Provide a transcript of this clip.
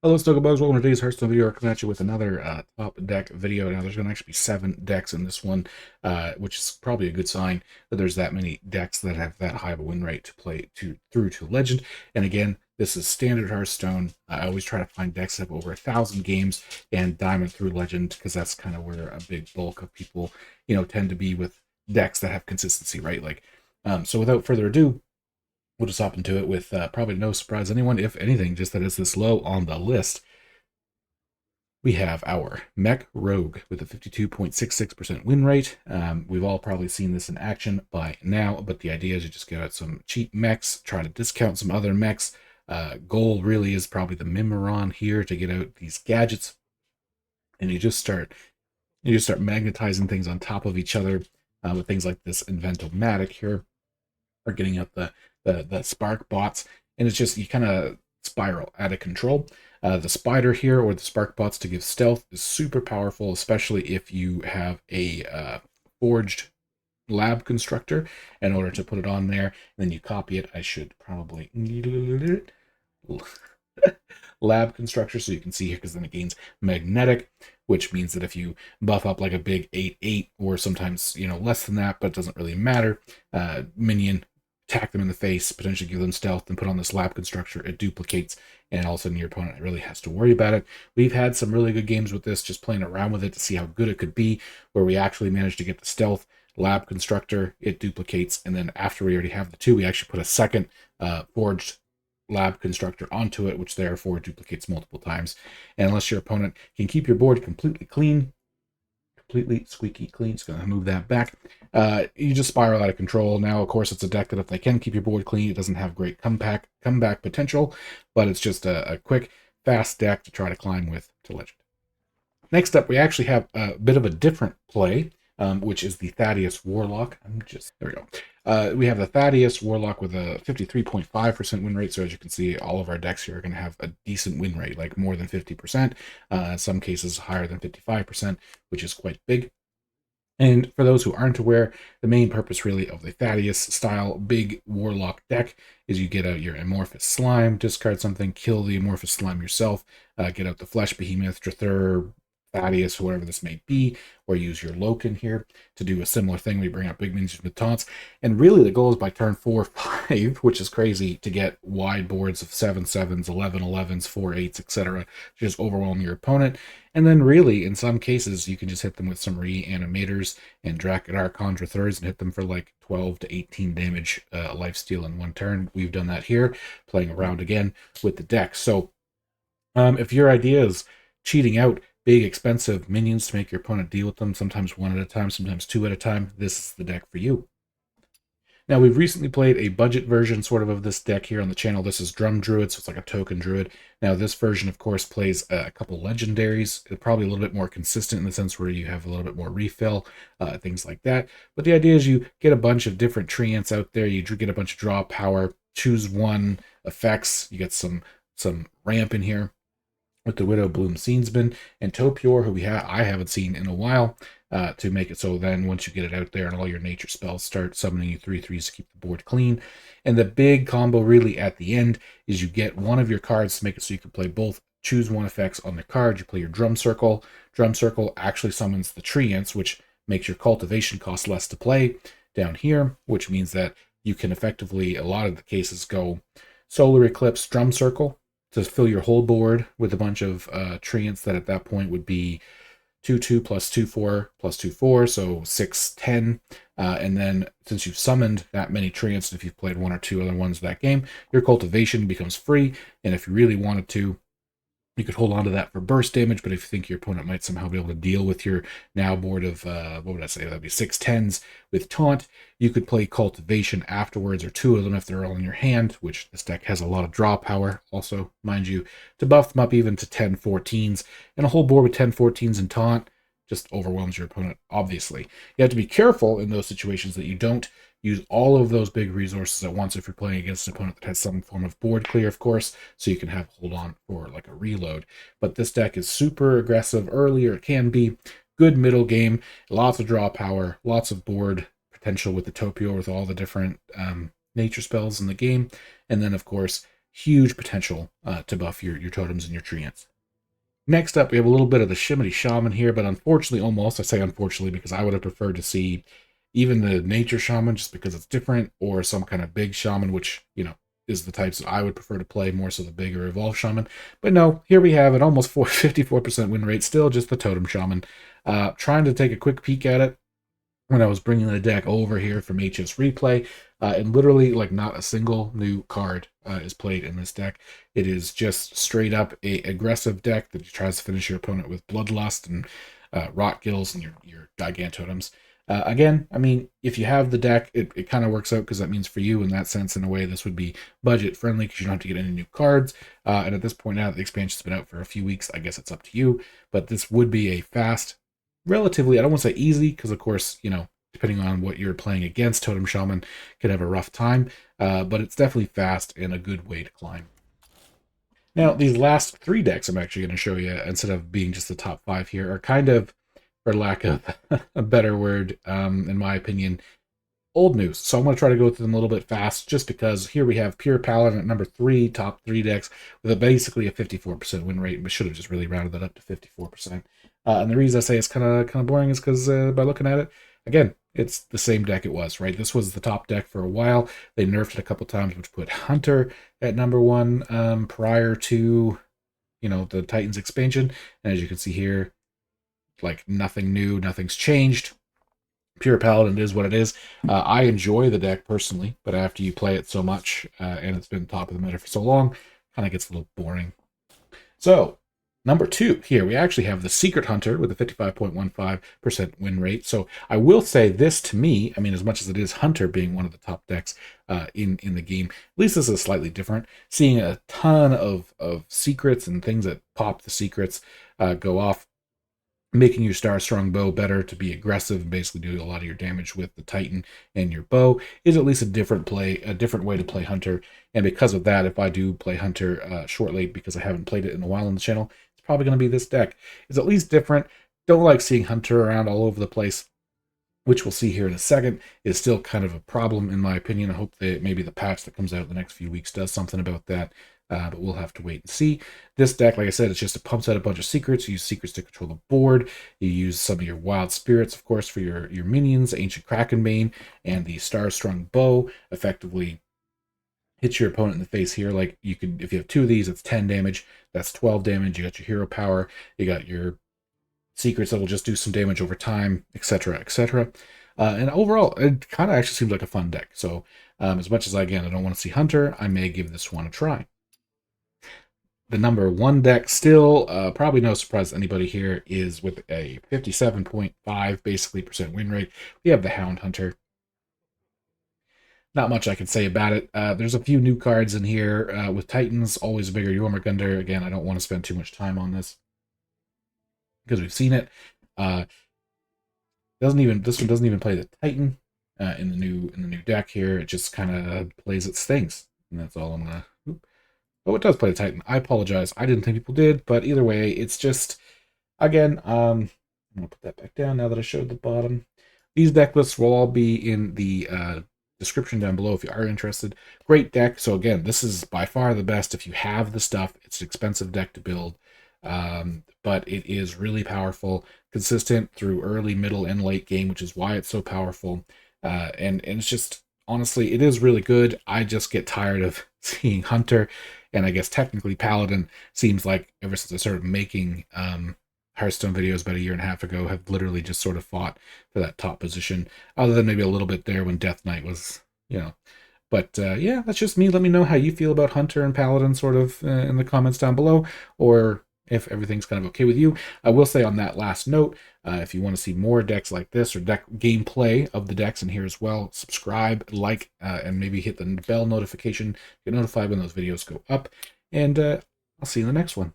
Hello, Bugs. Welcome to today's Hearthstone video. We're coming at you with another top deck video. Now, there's going to actually be 7 decks in this one, which is probably a good sign that there's that many decks that have that high of a win rate to play through to Legend. And again, this is standard Hearthstone. I always try to find decks that have over 1,000 games and Diamond through Legend, because that's kind of where a big bulk of people, tend to be with decks that have consistency, right? So without further ado, we'll just hop into it with probably no surprise to anyone, if anything, just that it's this low on the list. We have our Mech Rogue with a 52.66% win rate. We've all probably seen this in action by now, but the idea is you just get out some cheap mechs, try to discount some other mechs. Goal really is probably the Mimeron here to get out these gadgets, and you just start magnetizing things on top of each other with things like this Inventomatic here, or getting out the spark bots, and it's just you kind of spiral out of control. The spider here, or the spark bots to give stealth, is super powerful, especially if you have a forged lab constructor in order to put it on there. And then you copy it. I should probably lab constructor, so you can see here, because then it gains magnetic, which means that if you buff up like a big 8/8, or sometimes less than that, but it doesn't really matter, minion, attack them in the face, potentially give them stealth, and put on this lab constructor, it duplicates, and all of a sudden your opponent really has to worry about it. We've had some really good games with this, just playing around with it to see how good it could be, where we actually managed to get the stealth, lab constructor, it duplicates, and then after we already have the two, we actually put a second forged lab constructor onto it, which therefore duplicates multiple times. And unless your opponent can keep your board completely clean, completely squeaky clean, it's going to move that back, you just spiral out of control. Now, of course, it's a deck that if they can keep your board clean, it doesn't have great comeback potential, but it's just a quick, fast deck to try to climb with to Legend. Next up, we actually have a bit of a different play, which is the Thaddeus Warlock. There we go. We have the Thaddeus Warlock with a 53.5% win rate. So as you can see, all of our decks here are going to have a decent win rate, like more than 50%, in some cases higher than 55%, which is quite big. And for those who aren't aware, the main purpose really of the Thaddeus style big Warlock deck is you get out your Amorphous Slime, discard something, kill the Amorphous Slime yourself, get out the Flesh Behemoth, Drathur, Thaddeus, whatever this may be, or use your Loken here to do a similar thing. We bring out big minions with taunts, and really the goal is by turn 4-5, which is crazy, to get wide boards of 7/7s, 11/11s, 4/8s, etc. Just overwhelm your opponent. And then really, in some cases, you can just hit them with some reanimators and Archon Drathurs and hit them for like 12 to 18 damage lifesteal in one turn. We've done that here, playing around again with the deck. So if your idea is cheating out big expensive minions to make your opponent deal with them, sometimes one at a time, sometimes two at a time, this is the deck for you. Now, we've recently played a budget version sort of this deck here on the channel. This is Drum Druid, so it's like a token Druid. Now, this version, of course, plays a couple legendaries. It's probably a little bit more consistent in the sense where you have a little bit more refill, things like that. But the idea is you get a bunch of different treants out there. You get a bunch of draw power, choose one effects. You get some ramp in here with the Widow Bloom Scenesman and Topior, who I haven't seen in a while, to make it so then once you get it out there and all your nature spells start summoning you 3/3s to keep the board clean. And the big combo really at the end is you get one of your cards to make it so you can play both choose one effects on the card. You play your Drum Circle. Drum Circle actually summons the Treants, which makes your cultivation cost less to play down here, which means that you can effectively, a lot of the cases, go Solar Eclipse, Drum Circle, to fill your whole board with a bunch of treants that at that point would be 2/2 plus 2/4 plus 2/4, so 6/10. And then since you've summoned that many treants, if you've played one or two other ones that game, your cultivation becomes free. And if you really wanted to, you could hold on to that for burst damage, but if you think your opponent might somehow be able to deal with your now board of, what would I say, that'd be 6/10s with taunt, you could play cultivation afterwards, or two of them if they're all in your hand, which this deck has a lot of draw power also, mind you, to buff them up even to 10/14s, and a whole board with 10/14s and taunt just overwhelms your opponent, obviously. You have to be careful in those situations that you don't use all of those big resources at once if you're playing against an opponent that has some form of board clear, of course, so you can hold on for like a reload. But this deck is super aggressive early, or it can be. Good middle game, lots of draw power, lots of board potential with the Topio, with all the different nature spells in the game. And then, of course, huge potential to buff your totems and your treants. Next up, we have a little bit of the Shimmy Shaman here, but unfortunately, almost, I say unfortunately, because I would have preferred to see even the Nature Shaman, just because it's different, or some kind of big Shaman, which, you know, is the types that I would prefer to play, more so the bigger Evolved Shaman. But no, here we have an almost 54% win rate, still just the Totem Shaman. Trying to take a quick peek at it when I was bringing the deck over here from HS Replay, and literally, like, not a single new card is played in this deck. It is just straight up a aggressive deck that tries to finish your opponent with Bloodlust and Rot Gills and your Gigantotems. Again, I mean, if you have the deck, it kind of works out, because that means for you, in that sense, in a way, this would be budget friendly, because you don't have to get any new cards. And at this point now, the expansion's been out for a few weeks. I guess it's up to you, but this would be a fast, relatively, I don't want to say easy, because of course, you know, depending on what you're playing against, Totem Shaman could have a rough time, but it's definitely fast and a good way to climb. Now, these last 3 decks I'm actually going to show you, instead of being just the top 5 here, are kind of, for lack of a better word, in my opinion, old news. So I'm going to try to go through them a little bit fast, just because here we have Pure Paladin at number 3, top 3 decks, with basically a 54% win rate. We should have just really rounded that up to 54%. And the reason I say it's kind of boring is because by looking at it, again, it's the same deck it was, right? This was the top deck for a while. They nerfed it a couple times, which put Hunter at number 1 prior to, you know, the Titans expansion. And as you can see here, like, nothing new, nothing's changed. Pure Paladin is what it is. I enjoy the deck personally, but after you play it so much and it's been top of the meta for so long, kind of gets a little boring. So, number 2 here, we actually have the Secret Hunter with a 55.15% win rate. So I will say this, to me, I mean, as much as it is Hunter being one of the top decks in the game, at least this is slightly different. Seeing a ton of secrets and things that pop the secrets go off, making your Star Strong bow better to be aggressive and basically do a lot of your damage with the Titan and your bow is at least a different way to play Hunter. And because of that, if I do play Hunter shortly, because I haven't played it in a while on the channel, it's probably going to be this deck. It's at least different. Don't like seeing Hunter around all over the place, which we'll see here in a second, is still kind of a problem in my opinion. I hope that maybe the patch that comes out in the next few weeks does something about that. But we'll have to wait and see. This deck, like I said, it's just it pumps out a bunch of secrets. You use secrets to control the board. You use some of your wild spirits, of course, for your minions, Ancient Krakenbane, and the Star Strong Bow effectively hits your opponent in the face here. Like, you could, if you have 2 of these, it's 10 damage. That's 12 damage. You got your hero power. You got your secrets that will just do some damage over time, etc., etc. And overall, it kind of actually seems like a fun deck. So as much as, again, I don't want to see Hunter, I may give this one a try. The number 1 deck still, probably no surprise to anybody here, is with a 57.5 basically percent win rate. We have the Hound Hunter. Not much I can say about it. There's a few new cards in here with Titans, always a bigger Jormungandr. Again, I don't want to spend too much time on this because we've seen it. This one doesn't even play the Titan in the new deck here. It just kind of plays its things, and that's all I'm gonna. Oh, it does play the Titan. I apologize. I didn't think people did, but either way, it's just, again, I'm going to put that back down now that I showed the bottom. These deck lists will all be in the description down below if you are interested. Great deck. So again, this is by far the best if you have the stuff. It's an expensive deck to build, but it is really powerful, consistent through early, middle, and late game, which is why it's so powerful. And it's just, honestly, it is really good. I just get tired of seeing Hunter, and I guess technically Paladin seems like ever since I started making Hearthstone videos about a year and a half ago, have literally just sort of fought for that top position, other than maybe a little bit there when Death Knight was, you know. But yeah, that's just me. Let me know how you feel about Hunter and Paladin sort of in the comments down below, or if everything's kind of okay with you. I will say on that last note, if you want to see more decks like this, or deck gameplay of the decks in here as well, subscribe, like, and maybe hit the bell notification, get notified when those videos go up. And I'll see you in the next one.